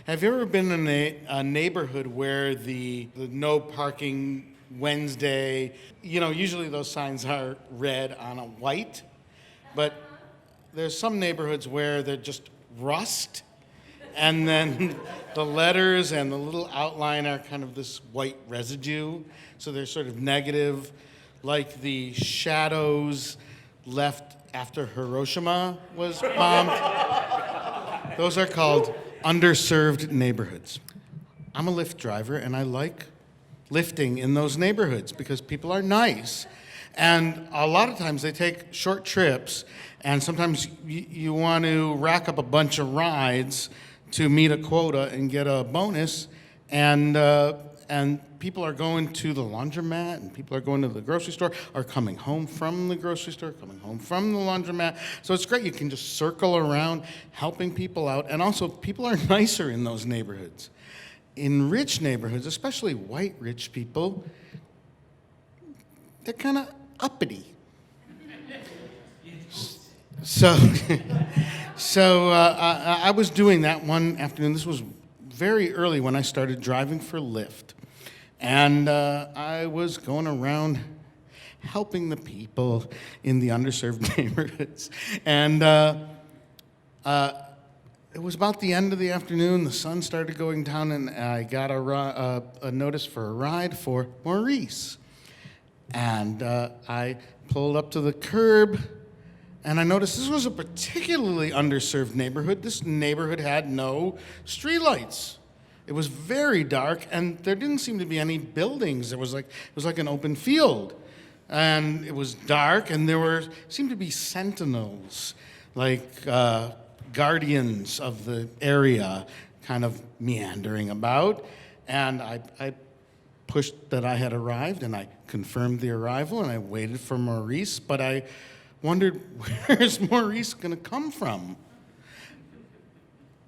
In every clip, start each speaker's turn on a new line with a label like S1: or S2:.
S1: Have you ever been in a neighborhood where the no parking Wednesday, usually those signs are red on a white, but there's some neighborhoods where they're just rust, and then the letters and the little outline are kind of this white residue, so they're sort of negative, like the shadows left after Hiroshima was bombed. Those are called underserved neighborhoods. I'm a Lyft driver, and I like lifting in those neighborhoods because people are nice. And a lot of times they take short trips, and sometimes you want to rack up a bunch of rides to meet a quota and get a bonus. And people are going to the laundromat, and people are going to the grocery store, or coming home from the grocery store, coming home from the laundromat. So it's great. You can just circle around helping people out. And also, people are nicer in those neighborhoods. In rich neighborhoods, especially white rich people, they're kind of uppity. So, I was doing that one afternoon. This was very early when I started driving for Lyft. And I was going around helping the people in the underserved neighborhoods. And it was about the end of the afternoon. The sun started going down, and I got a notice for a ride for Maurice. And I pulled up to the curb, and I noticed this was a particularly underserved neighborhood. This neighborhood had no streetlights. It was very dark, and there didn't seem to be any buildings. It was like an open field, and it was dark, and there seemed to be sentinels, like guardians of the area, kind of meandering about. And I pushed that I had arrived, and I confirmed the arrival, and I waited for Maurice, but I wondered, where's Maurice going to come from?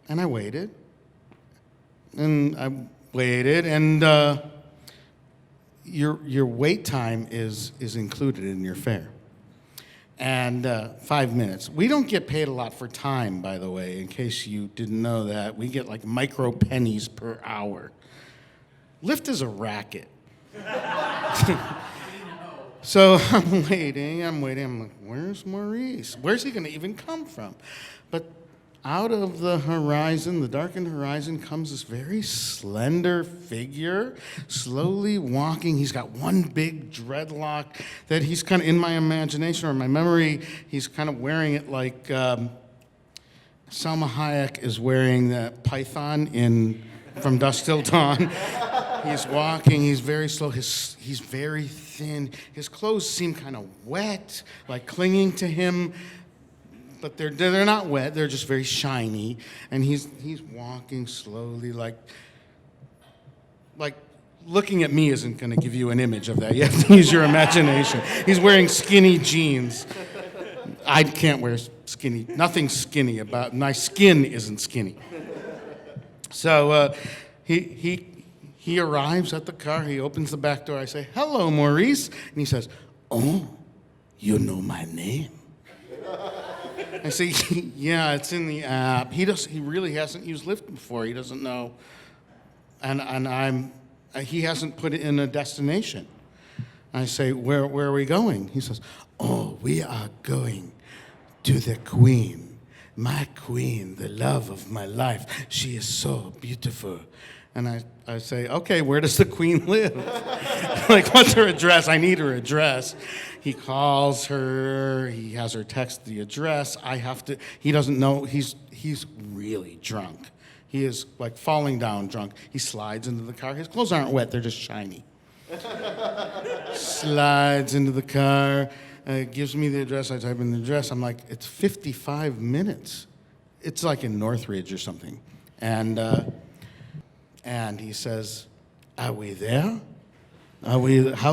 S1: And I waited. And I waited, and your wait time is included in your fare. And 5 minutes. We don't get paid a lot for time, by the way, in case you didn't know that. We get like micro pennies per hour. Lyft is a racket. So I'm waiting. I'm like, where's Maurice? Where's he going to even come from? But out of the horizon, the darkened horizon, comes this very slender figure, slowly walking. He's got one big dreadlock that he's kind of, in my imagination or my memory, he's kind of wearing it like Salma Hayek is wearing that python from Dusk Till Dawn. He's walking, he's very slow, he's very thin. His clothes seem kind of wet, like clinging to him. But they're not wet, they're just very shiny. And he's walking slowly, like looking at me isn't going to give you an image of that. You have to use your imagination. He's wearing skinny jeans. I can't wear skinny, nothing skinny about, my skin isn't skinny. So he arrives at the car, he opens the back door, I say, hello, Maurice. And he says, oh, you know my name. I say, yeah, it's in the app. He really hasn't used Lyft before. He doesn't know, and he hasn't put it in a destination. I say, where are we going? He says, oh, we are going to the Queen, my Queen, the love of my life. She is so beautiful. And I say, okay, where does the Queen live? Like, what's her address? I need her address. He calls her. He has her text the address. He doesn't know. He's really drunk. He is like falling down drunk. He slides into the car. His clothes aren't wet. They're just shiny. Slides into the car. Gives me the address. I type in the address. I'm like, it's 55 minutes. It's like in Northridge or something. And he says, are we there? How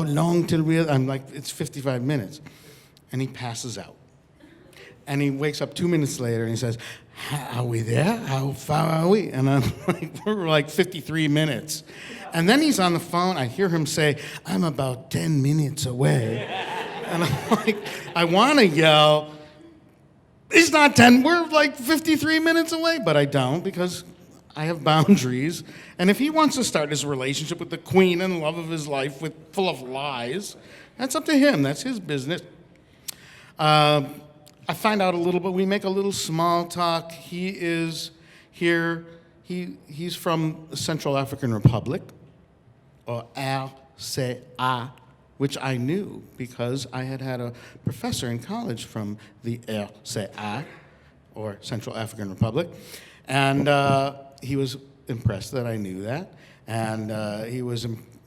S1: long till I'm like, it's 55 minutes. And he passes out. And he wakes up 2 minutes later and he says, are we there? How far are we? And I'm like, we're like 53 minutes. And then he's on the phone. I hear him say, I'm about 10 minutes away. And I'm like, I want to yell, it's not 10, we're like 53 minutes away. But I don't, because I have boundaries. And if he wants to start his relationship with the queen and love of his life full of lies, that's up to him. That's his business. I find out a little bit. We make a little small talk. He is here. He's from the Central African Republic, or RCA, which I knew because I had a professor in college from the RCA, or Central African Republic, and he was impressed that I knew that, and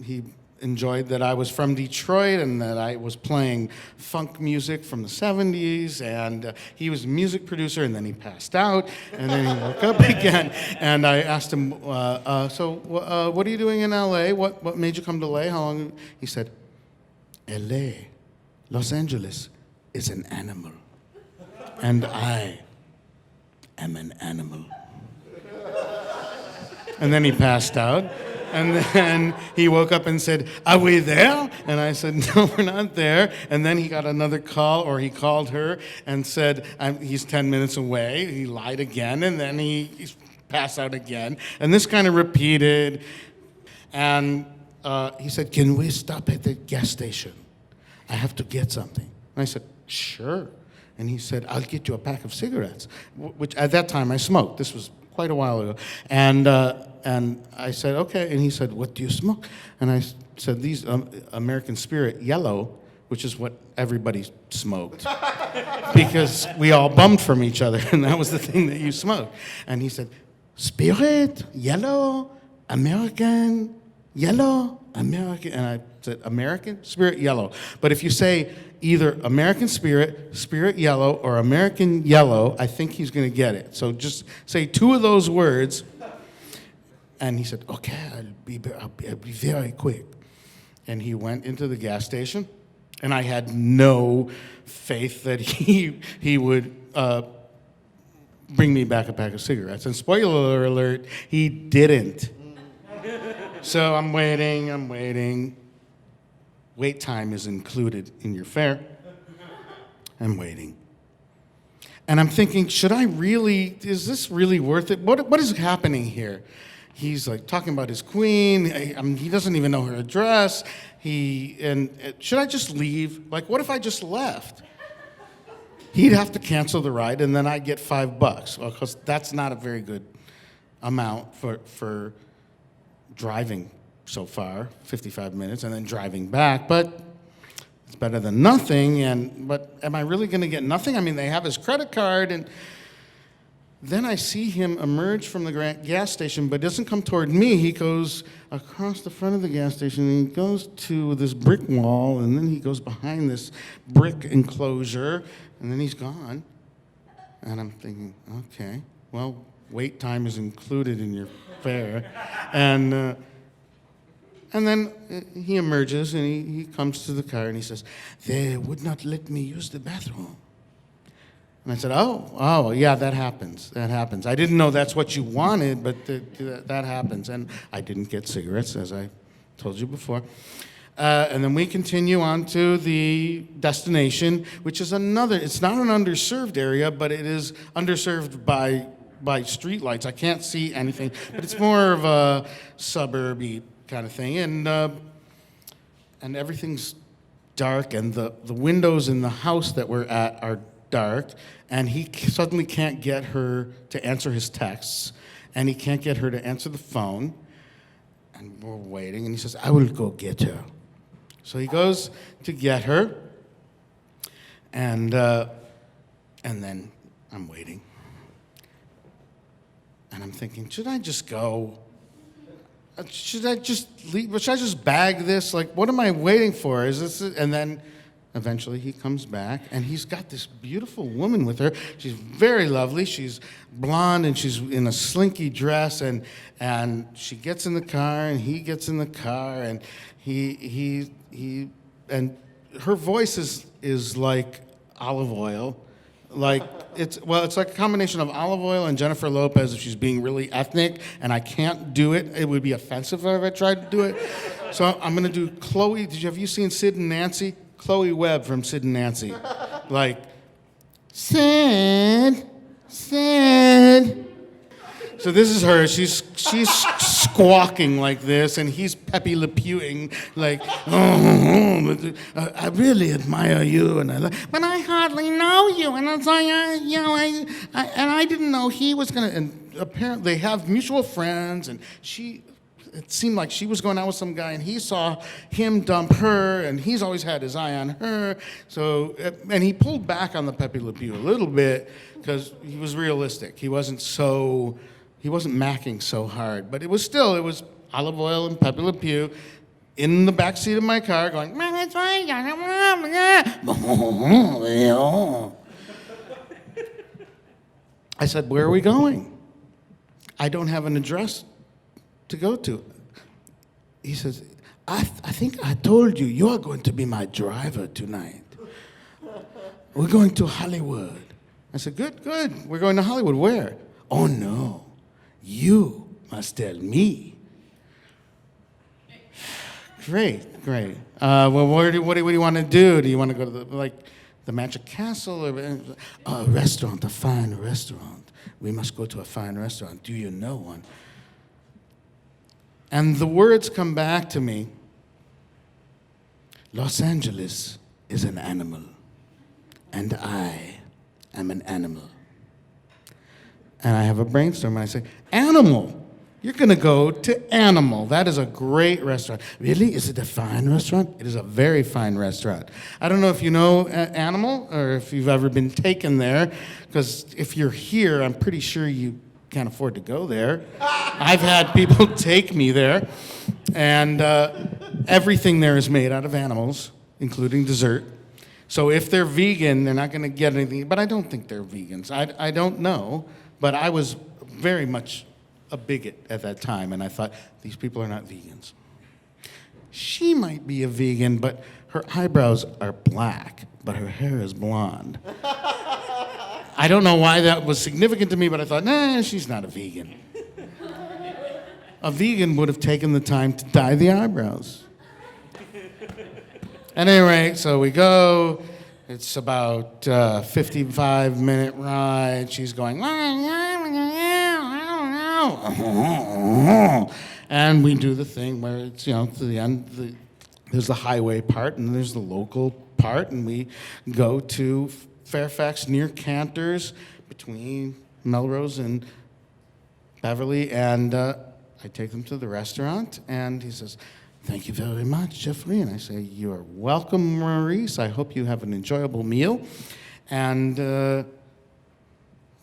S1: he enjoyed that I was from Detroit and that I was playing funk music from the 70s, and he was a music producer, and then he passed out, and then he woke up again, and I asked him, so what are you doing in LA? What made you come to LA? How long? He said, LA, Los Angeles, is an animal, and I am an animal. And then he passed out. And then he woke up and said, are we there? And I said, no, we're not there. And then he got another call, or he called her and said, he's 10 minutes away. He lied again, and then he passed out again. And this kind of repeated. And he said, can we stop at the gas station? I have to get something. And I said, sure. And he said, I'll get you a pack of cigarettes, which at that time I smoked. This was quite a while ago. And I said, okay. And he said, what do you smoke? And I said, these American Spirit Yellow, which is what everybody smoked, because we all bummed from each other, and that was the thing that you smoked. And he said, Spirit Yellow, American Yellow, American. And I said, American Spirit Yellow. But if you say either American Spirit, Spirit Yellow, or American Yellow, I think he's going to get it. So just say two of those words. And he said, okay, I'll be very quick. And he went into the gas station, and I had no faith that he would bring me back a pack of cigarettes. And spoiler alert, he didn't. So I'm waiting. Wait time is included in your fare. I'm waiting. And I'm thinking, is this really worth it? What is happening here? He's like talking about his queen. He doesn't even know her address. Should I just leave? Like, what if I just left? He'd have to cancel the ride, and then I'd get $5. Well, because that's not a very good amount for driving so far, 55 minutes, and then driving back. But it's better than nothing. But am I really going to get nothing? I mean, they have his credit card, and then I see him emerge from the gas station, but doesn't come toward me. He goes across the front of the gas station, and he goes to this brick wall, and then he goes behind this brick enclosure, and then he's gone. And I'm thinking, okay, well, wait time is included in your fare. And then he emerges, and he comes to the car, and he says, they would not let me use the bathroom. And I said, oh, yeah, that happens. I didn't know that's what you wanted, but that happens. And I didn't get cigarettes, as I told you before. And then we continue on to the destination, which is it's not an underserved area, but it is underserved by streetlights. I can't see anything, but it's more of a suburby kind of thing. And everything's dark, and the windows in the house that we're at are dark, and he suddenly can't get her to answer his texts, and he can't get her to answer the phone, and we're waiting, and he says, I will go get her. So he goes to get her, and then I'm waiting, and I'm thinking, should I just go? Should I just leave? Should I just bag this? Like, what am I waiting for? Is this it? And then eventually he comes back, and he's got this beautiful woman with her. She's very lovely. She's blonde, and she's in a slinky dress, and she gets in the car, and he gets in the car, and and her voice is like olive oil. Like it's like a combination of olive oil and Jennifer Lopez if she's being really ethnic, and I can't do it. It would be offensive if I tried to do it. So I'm gonna do Chloe. Have you seen Sid and Nancy? Chloe Webb from Sid and Nancy. Like, Sid. So this is her. She's squawking like this, and he's Pepe Le Pewing like, oh, I really admire you, but I hardly know you, and it's like, I didn't know he was gonna. And apparently, they have mutual friends, and it seemed like she was going out with some guy, and he saw him dump her, and he's always had his eye on her. So, and he pulled back on the Pepe Le Pew a little bit because he was realistic. He wasn't macking so hard, but it was olive oil and Pepe Le Pew in the back seat of my car, going. I said, "Where are we going? I don't have an address to go to." He says, I think I told you, you're going to be my driver tonight. We're going to Hollywood. I said, good. We're going to Hollywood. Where? Oh, no. You must tell me. Great. Well, what do you want to do? Do you want to go to the Magic Castle? Or a restaurant, a fine restaurant. We must go to a fine restaurant. Do you know one? And the words come back to me. Los Angeles is an animal, and I am an animal. And I have a brainstorm, and I say, Animal? You're going to go to Animal. That is a great restaurant. Really? Is it a fine restaurant? It is a very fine restaurant. I don't know if you know Animal, or if you've ever been taken there, because if you're here, I'm pretty sure you can't afford to go there. I've had people take me there, and everything there is made out of animals, including dessert. So if they're vegan, they're not going to get anything. But I don't think they're vegans. I don't know, but I was very much a bigot at that time, and I thought, these people are not vegans. She might be a vegan, but her eyebrows are black, but her hair is blonde. I don't know why that was significant to me, but I thought, nah, she's not a vegan. A vegan would have taken the time to dye the eyebrows. At any rate, so we go. It's about a 55-minute ride. She's going, and we do the thing where it's, to the end, there's the highway part, and there's the local part, and we go to Fairfax near Cantors, between Melrose and Beverly, and I take them to the restaurant, and he says, "Thank you very much, Jeffrey." And I say, "You're welcome, Maurice. I hope you have an enjoyable meal." And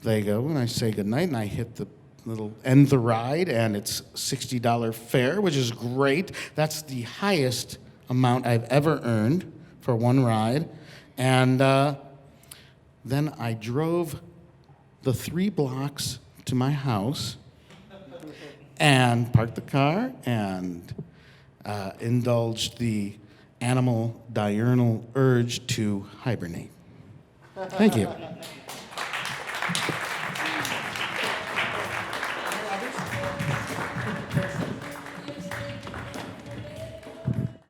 S1: they go, and I say goodnight, and I hit the little end the ride, and it's $60 fare, which is great. That's the highest amount I've ever earned for one ride. And then I drove the 3 blocks to my house and parked the car and indulged the animal diurnal urge to hibernate. Thank you.